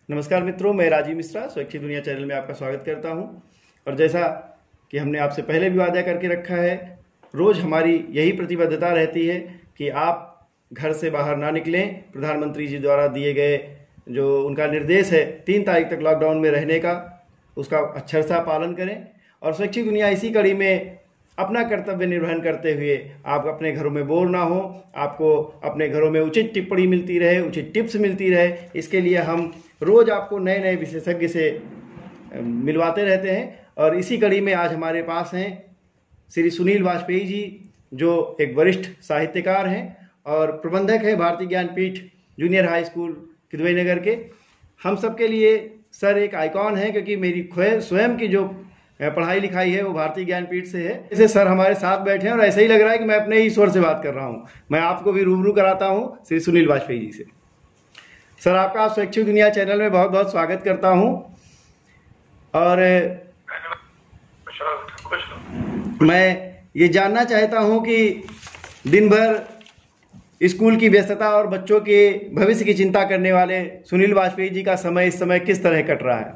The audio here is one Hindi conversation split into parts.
नमस्कार मित्रों, मैं राजीव मिश्रा स्वैच्छिक दुनिया चैनल में आपका स्वागत करता हूं। और जैसा कि हमने आपसे पहले भी वादा करके रखा है, रोज़ हमारी यही प्रतिबद्धता रहती है कि आप घर से बाहर ना निकलें। प्रधानमंत्री जी द्वारा दिए गए जो उनका निर्देश है 3 तारीख तक लॉकडाउन में रहने का, उसका अक्षरशः पालन करें। और स्वैच्छिक दुनिया इसी कड़ी में अपना कर्तव्य निर्वहन करते हुए आप अपने घरों में बोर ना हो, आपको अपने घरों में उचित टिप्पणी मिलती रहे, उचित टिप्स मिलती रहे, इसके लिए हम रोज़ आपको नए नए विशेषज्ञ से मिलवाते रहते हैं। और इसी कड़ी में आज हमारे पास हैं श्री सुनील वाजपेयी जी, जो एक वरिष्ठ साहित्यकार हैं और प्रबंधक हैं Bharatiya Gyanpeeth junior high school Kidwai Nagar के। हम सबके लिए सर एक आइकॉन है, क्योंकि मेरी स्वयं की जो पढ़ाई लिखाई है वो भारतीय ज्ञानपीठ से है। जैसे सर हमारे साथ बैठे हैं और ऐसा ही लग रहा है कि मैं अपने ईश्वर से बात कर रहा हूँ। मैं आपको भी रूबरू कराता हूँ श्री सुनील वाजपेयी जी से। सर, आपका स्वैच्छिक दुनिया चैनल में बहुत बहुत स्वागत करता हूँ। और मैं ये जानना चाहता हूँ कि दिन भर स्कूल की व्यस्तता और बच्चों के भविष्य की चिंता करने वाले सुनील वाजपेयी जी का समय इस समय किस तरह कट रहा है?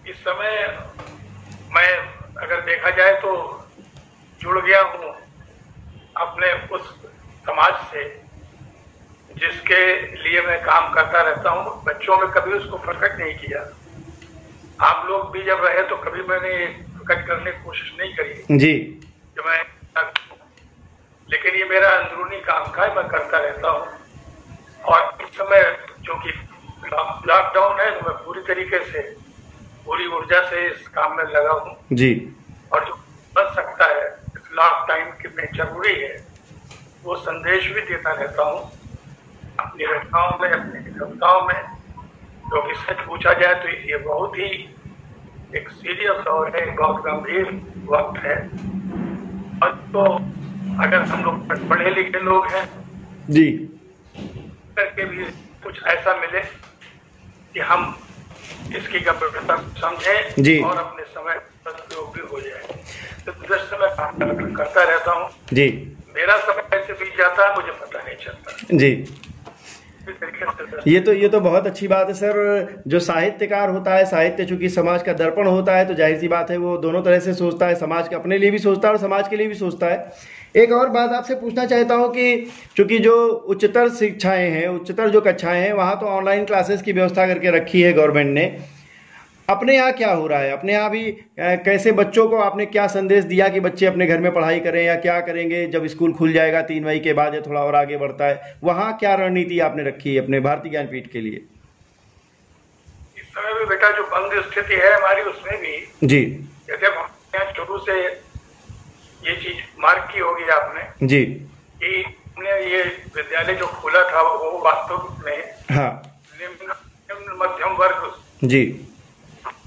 इस समय मैं अगर देखा जाए तो जुड़ गया हूँ अपने उस समाज से जिसके लिए मैं काम करता रहता हूँ। बच्चों में कभी उसको प्रकट नहीं किया। आप लोग भी जब रहे तो कभी मैंने प्रकट करने की कोशिश नहीं करी जी कि मैं, लेकिन ये मेरा अंदरूनी काम था, मैं करता रहता हूँ। और इस समय चूंकि लॉकडाउन है तो मैं पूरी तरीके से पूरी ऊर्जा से इस काम में लगा हूँ जी। और जो बन सकता है इस लॉक टाइम में जरूरी है वो संदेश भी देता रहता हूँ अपनी रचनाओं में, अपनी कविताओं में। क्योंकि सच पूछा जाए तो ये बहुत ही एक सीरियस और एक बहुत गंभीर वक्त है। और तो अगर हम लोग पढ़े लिखे लोग हैं जी, करके भी कुछ ऐसा मिले कि हम इसकी गंभीरता समझें जी और अपने समय उपयोग भी हो जाए। तो दृष्टि में काम करता रहता हूँ जी। मेरा समय कैसे बीत जाता है मुझे पता नहीं चलता जी, इस तरीके से। ये तो बहुत अच्छी बात है सर। जो साहित्यकार होता है, साहित्य चूंकि समाज का दर्पण होता है, तो जाहिर सी बात है वो दोनों तरह से सोचता है, समाज के अपने लिए भी सोचता है और समाज के लिए भी सोचता है। एक और बात आपसे पूछना चाहता हूँ कि चूंकि जो उच्चतर शिक्षाएं हैं, उच्चतर जो कक्षाएं हैं, वहाँ तो ऑनलाइन क्लासेस की व्यवस्था करके रखी है गवर्नमेंट ने। अपने यहाँ क्या हो रहा है? अपने यहाँ भी कैसे बच्चों को आपने क्या संदेश दिया कि बच्चे अपने घर में पढ़ाई करें, या क्या करेंगे जब स्कूल खुल जाएगा 3 मई के बाद या थोड़ा और आगे बढ़ता है? वहाँ क्या रणनीति आपने रखी है अपने भारतीय ज्ञानपीठ के लिए? इस समय भी बेटा जो बंद स्थिति है हमारी, उसमें भी जी, जैसे हम यहाँ शुरू से ये चीज मार्क की होगी आपने जी कि हमने ये विद्यालय जो खोला था वो वास्तव में हाँ निम्न मध्यम वर्ग जी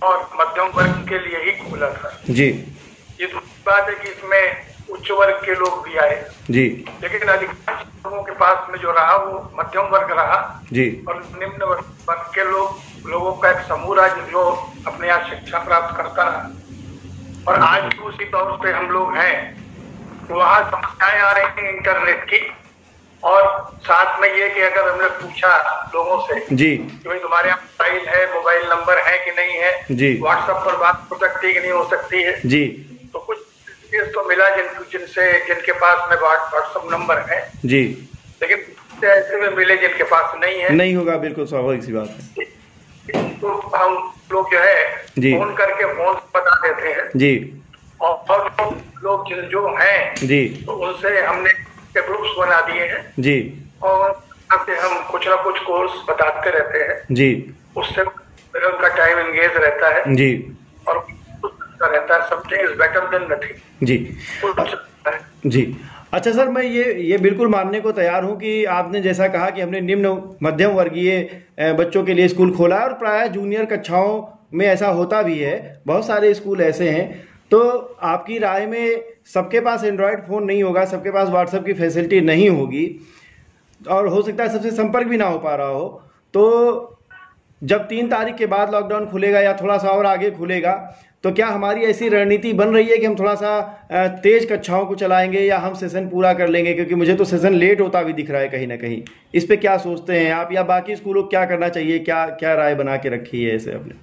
और मध्यम वर्ग के लिए ही खोला था जी ये दूसरी बात है कि इसमें उच्च वर्ग के लोग भी आए जी लेकिन अधिकांश लोगों के पास में जो रहा वो मध्यम वर्ग रहा जी और निम्न वर्ग के लोगों का एक समूह रहा जो अपने यहाँ शिक्षा प्राप्त करता रहा। और आज भी उसी तौर पे हम लोग हैं। वहाँ समस्याएं आ रही हैं इंटरनेट की, और साथ में ये कि अगर हमने पूछा लोगों से जी कि भाई तुम्हारे यहाँ मोबाइल है, मोबाइल नंबर है कि नहीं है, जी, व्हाट्सएप पर बात हो सकती है कि नहीं हो सकती है, जी, तो कुछ चीज तो मिला जिनके पास में व्हाट्सएप नंबर है जी, लेकिन ऐसे में मिले जिनके पास नहीं है। नहीं होगा, बिल्कुल स्वाभाविक सी बात है। तो हम लोग जो है जी, फोन करके फोन बता देते हैं जी, और लोग जो हैं जी, तो उनसे हमने ग्रुप्स बना दिए हैं जी, और हम कुछ ना कुछ कोर्स बताते रहते हैं। जी, उससे उनका टाइम एंगेज रहता है जी, और रहता है। Something is better than nothing जी, जी। अच्छा सर, मैं ये बिल्कुल मानने को तैयार हूं कि आपने जैसा कहा कि हमने निम्न मध्यम वर्गीय बच्चों के लिए स्कूल खोला है, और प्रायः जूनियर कक्षाओं में ऐसा होता भी है। बहुत सारे स्कूल ऐसे हैं। तो आपकी राय में सबके पास एंड्रॉयड फ़ोन नहीं होगा, सबके पास व्हाट्सएप की फैसिलिटी नहीं होगी, और हो सकता है सबसे संपर्क भी ना हो पा रहा हो। तो जब 3 तारीख के बाद लॉकडाउन खुलेगा या थोड़ा सा और आगे खुलेगा, तो क्या हमारी ऐसी रणनीति बन रही है कि हम थोड़ा सा तेज कक्षाओं को चलाएंगे या हम सेशन पूरा कर लेंगे? क्योंकि मुझे तो सेशन लेट होता भी दिख रहा है कहीं ना कहीं। इस पे क्या सोचते हैं आप, या बाकी स्कूलों को क्या करना चाहिए, क्या क्या राय बना के रखी है इसे अपने?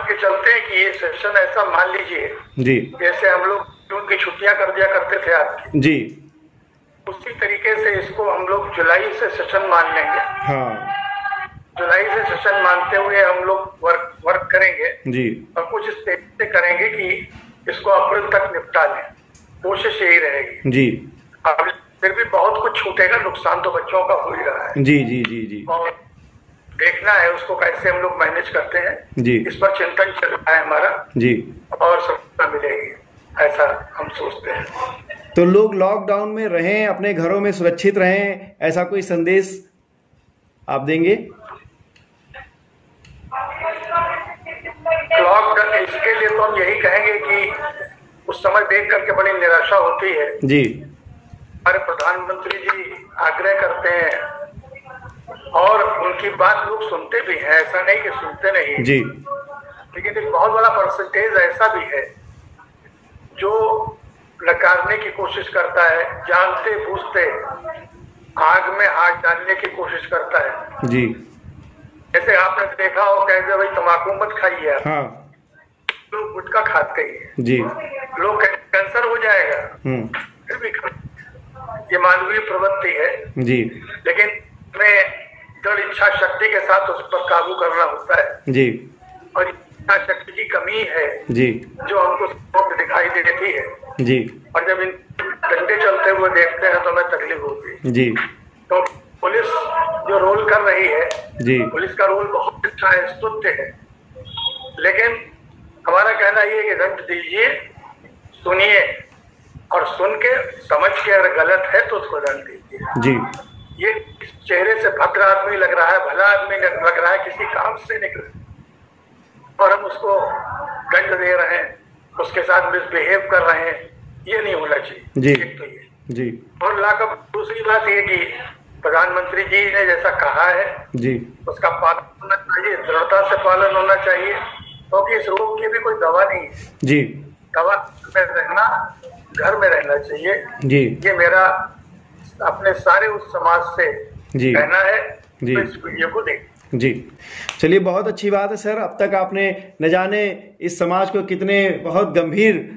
के चलते हैं कि ये सेशन ऐसा मान लीजिए जी, जैसे हम लोग जून की छुट्टियां कर दिया करते थे आपकी, जी, उसी तरीके से इसको हम लोग जुलाई से सेशन मान लेंगे। हाँ, जुलाई से सेशन मानते हुए हम लोग वर्क करेंगे जी, और कुछ इस तरीके से करेंगे कि इसको अप्रैल तक निपटा लें। कोशिश यही रहेगी जी। अब फिर भी बहुत कुछ छूटेगा, नुकसान तो बच्चों का हो ही रहा है। जी, जी, जी, जी, और देखना है उसको कैसे हम लोग मैनेज करते हैं। जी, इस पर चिंतन चल रहा है हमारा, जी। और सफलता मिलेगी ऐसा हम सोचते हैं। तो लोग लॉकडाउन में रहें, अपने घरों में सुरक्षित रहें, ऐसा कोई संदेश आप देंगे? लॉकडाउन इसके लिए तो हम यही कहेंगे कि उस समय देख करके बड़ी निराशा होती है। जी, हमारे प्रधानमंत्री जी आग्रह करते हैं और उनकी बात लोग सुनते भी हैं, ऐसा नहीं कि सुनते नहीं। जी, लेकिन एक बहुत बड़ा परसेंटेज ऐसा भी है जो नकारने की कोशिश करता है, जानते बूझते आग में हाथ डालने की कोशिश करता है। जी, जैसे आपने देखा हो, कहते भाई तम्बाकू मत खाइए, हाँ, लोग गुटखा खाते ही, जी, लोग कैंसर हो जाएगा, फिर भी ये मानवीय प्रवृत्ति है। जी, लेकिन हमें दृढ़ इच्छा शक्ति के साथ उस पर काबू करना होता है। जी, और इच्छा शक्ति की कमी है जी, जो हमको सबको दिखाई देती है। जी, और जब इन डंडे चलते हुए देखते हैं तो हमें तकलीफ होती है। जी, तो पुलिस जो रोल कर रही है, जी, पुलिस का रोल बहुत अच्छा है, स्तुत्य है। लेकिन हमारा कहना ये है कि दंड दीजिए, सुनिए, और सुन के समझ के अगर गलत है तो उसको दंड दीजिए। जी, ये चेहरे से भद्र आदमी लग रहा है, भला आदमी लग रहा है, किसी काम से निकले और हम उसको दंड दे रहे हैं, उसके साथ मिसबिहेव कर रहे हैं, ये नहीं होना चाहिए। जी, एक तो ये जी, और लाकर दूसरी बात ये कि प्रधानमंत्री जी ने जैसा कहा है जी, उसका पालन होना चाहिए, दृढ़ता से पालन होना चाहिए, क्योंकि इस रोग की भी कोई दवा नहीं है। जी, दवा में रहना, घर में रहना चाहिए। जी, ये मेरा अपने सारे उस समाज से जी, कहना है। जी, तो इस वीडियो को देख। जी, चलिए, बहुत अच्छी बात है सर। अब तक आपने न जाने इस समाज को कितने बहुत गंभीर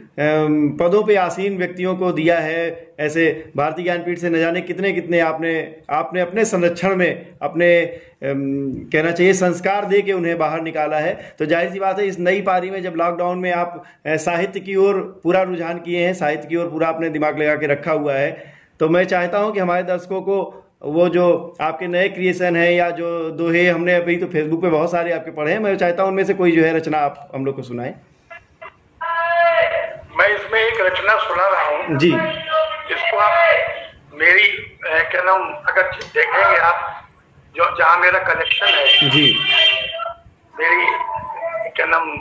पदों पे आसीन व्यक्तियों को दिया है। ऐसे भारतीय ज्ञानपीठ से न जाने कितने कितने आपने अपने संरक्षण में अपने कहना चाहिए संस्कार दे के उन्हें बाहर निकाला है। तो जाहिर सी बात है, इस नई पारी में जब लॉकडाउन में आप साहित्य की ओर पूरा रुझान किए हैं, साहित्य की ओर पूरा आपने दिमाग लगा के रखा हुआ है, तो मैं चाहता हूं कि हमारे दर्शकों को वो जो आपके नए क्रिएशन है या जो दोहे हमने अभी तो फेसबुक पे बहुत सारे आपके पढ़े हैं, मैं चाहता हूं उनमें से कोई जो है रचना आप हम लोग को सुनाएं। मैं इसमें एक रचना सुना रहा हूँ जी, जिसको आप मेरी क्या नाम अगर देखेंगे आप, जो जहाँ मेरा कलेक्शन है जी, मेरी क्या नाम,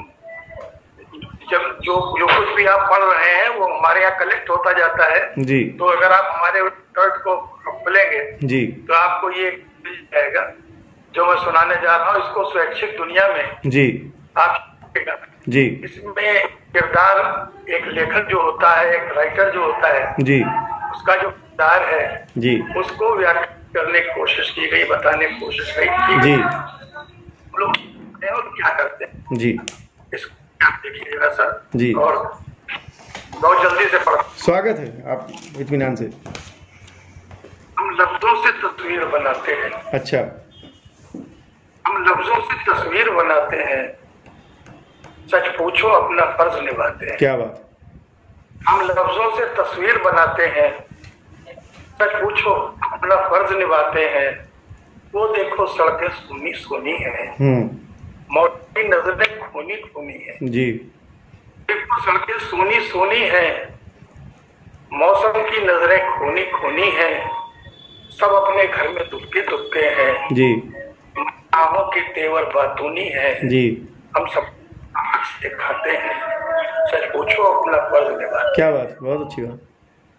जब जो कुछ भी आप पढ़ रहे हैं वो हमारे यहाँ कलेक्ट होता जाता है। जी, तो अगर आप हमारे वेबसाइट को खोलेंगे जी, तो आपको ये मिल जाएगा जो मैं सुनाने जा रहा हूँ। इसको स्वैच्छिक दुनिया में जी, आप जी, इसमें किरदार एक लेखक जो होता है, एक राइटर जो होता है, जी, उसका जो किरदार है जी, उसको व्याख्या करने की कोशिश की गई, बताने की कोशिश की जी, हम लोग क्या करते हैं, जी, इसको आप देखिएगा सर। जी, और बहुत जल्दी से पढ़। स्वागत है, आप इत्मीनान से। हम लफ्जों से तस्वीर बनाते हैं। अच्छा। हम लफ्जों से तस्वीर बनाते हैं, सच पूछो अपना फर्ज निभाते हैं। क्या बात। हम लफ्जों से तस्वीर बनाते हैं, सच पूछो अपना फर्ज निभाते हैं। वो देखो सड़कें सुनी सुनी है, मौत की नजरें खूनी खूनी है। जी। देखो सड़कें सुनी सुनी है, मौसम की नजरें खूनी खूनी है। सब अपने घर में दुबके दुबके हैं जी। आहों की तेवर बातूनी है जी। हम सब से खाते हैं, सच पूछो अपना फर्ज निभाते। क्या बात, बहुत अच्छी बात।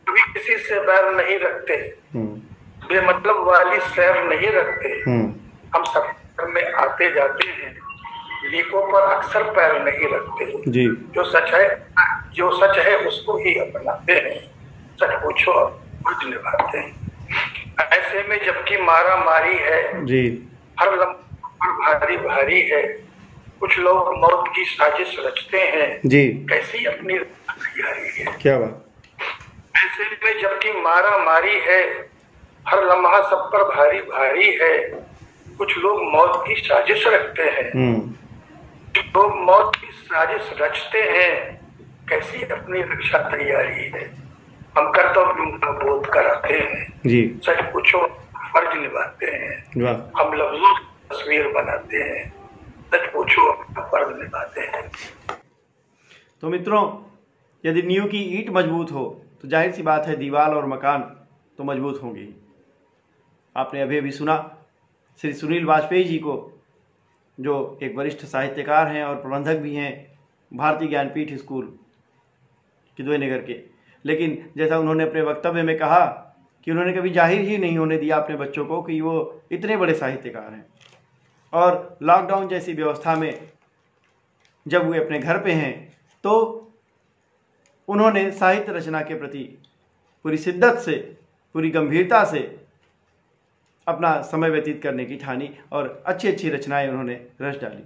कभी किसी से बैर नहीं रखते, बेमतलब वाली सैर नहीं रखते। हम सब घर में आते जाते हैं, लीकों पर अक्सर पैर नहीं रखते जी। जो सच है उसको ही अपनाते हैं, सच पूछो और फर्ज निभाते हैं। ऐसे में जबकि मारा मारी है जी, हर लम्हा भारी भारी है, कुछ लोग मौत की साजिश रचते हैं जी, कैसी अपनी तैयारी है। क्या बात। ऐसे में जबकि मारा मारी है हर लम्हा सब पर भारी भारी है, कुछ लोग मौत की साजिश रखते हैं, लोग मौत की साजिश रचते हैं कैसी अपनी रक्षा तैयारी है। हम कर्तव्यों का बोध कराते हैं जी, सच पूछो फर्ज निभाते हैं। वाह। हम लफ्जों की तस्वीर बनाते हैं, सच पूछो अपना फर्ज निभाते हैं। तो मित्रों, यदि नींव की ईंट मजबूत हो तो जाहिर सी बात है दीवार और मकान तो मजबूत होंगे। आपने अभी अभी सुना श्री सुनील वाजपेयी जी को, जो एक वरिष्ठ साहित्यकार हैं और प्रबंधक भी हैं भारतीय ज्ञानपीठ स्कूल किद्वईनगर के। लेकिन जैसा उन्होंने अपने वक्तव्य में कहा कि उन्होंने कभी जाहिर ही नहीं होने दिया अपने बच्चों को कि वो इतने बड़े साहित्यकार हैं। और लॉकडाउन जैसी व्यवस्था में जब वे अपने घर पे हैं तो उन्होंने साहित्य रचना के प्रति पूरी शिद्दत से, पूरी गंभीरता से अपना समय व्यतीत करने की ठानी और अच्छी अच्छी रचनाएं उन्होंने रच डाली।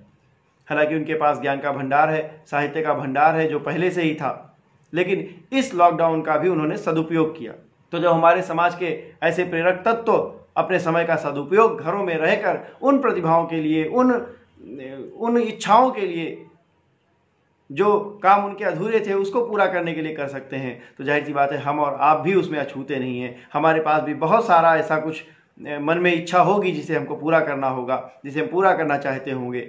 हालांकि उनके पास ज्ञान का भंडार है, साहित्य का भंडार है जो पहले से ही था, लेकिन इस लॉकडाउन का भी उन्होंने सदुपयोग किया। तो जब हमारे समाज के ऐसे प्रेरक तत्व अपने समय का सदुपयोग घरों में रहकर उन प्रतिभाओं के लिए, उन इच्छाओं के लिए जो काम उनके अधूरे थे उसको पूरा करने के लिए कर सकते हैं, तो जाहिर सी बात है हम और आप भी उसमें अछूते नहीं हैं। हमारे पास भी बहुत सारा ऐसा कुछ मन में इच्छा होगी जिसे हमको पूरा करना होगा, जिसे हम पूरा करना चाहते होंगे।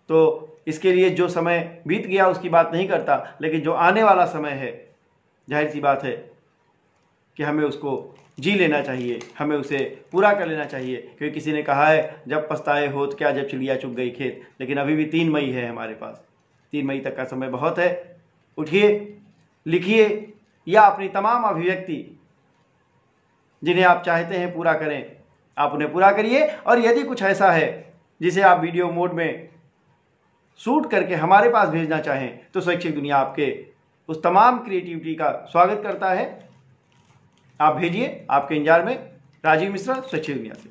तो इसके लिए जो समय बीत गया उसकी बात नहीं करता, लेकिन जो आने वाला समय है जाहिर सी बात है कि हमें उसको जी लेना चाहिए, हमें उसे पूरा कर लेना चाहिए। क्योंकि किसी ने कहा है जब पछताए होत क्या जब चिड़िया चुग गई खेत। लेकिन अभी भी 3 मई है हमारे पास, 3 मई तक का समय बहुत है। उठिए, लिखिए या अपनी तमाम अभिव्यक्ति जिन्हें आप चाहते हैं पूरा करें, आप उन्हें पूरा करिए। और यदि कुछ ऐसा है जिसे आप वीडियो मोड में शूट करके हमारे पास भेजना चाहें तो शैक्षिक दुनिया आपके उस तमाम क्रिएटिविटी का स्वागत करता है। आप भेजिए, आपके इंतजार में। राजीव मिश्रा, शैक्षिक दुनिया से।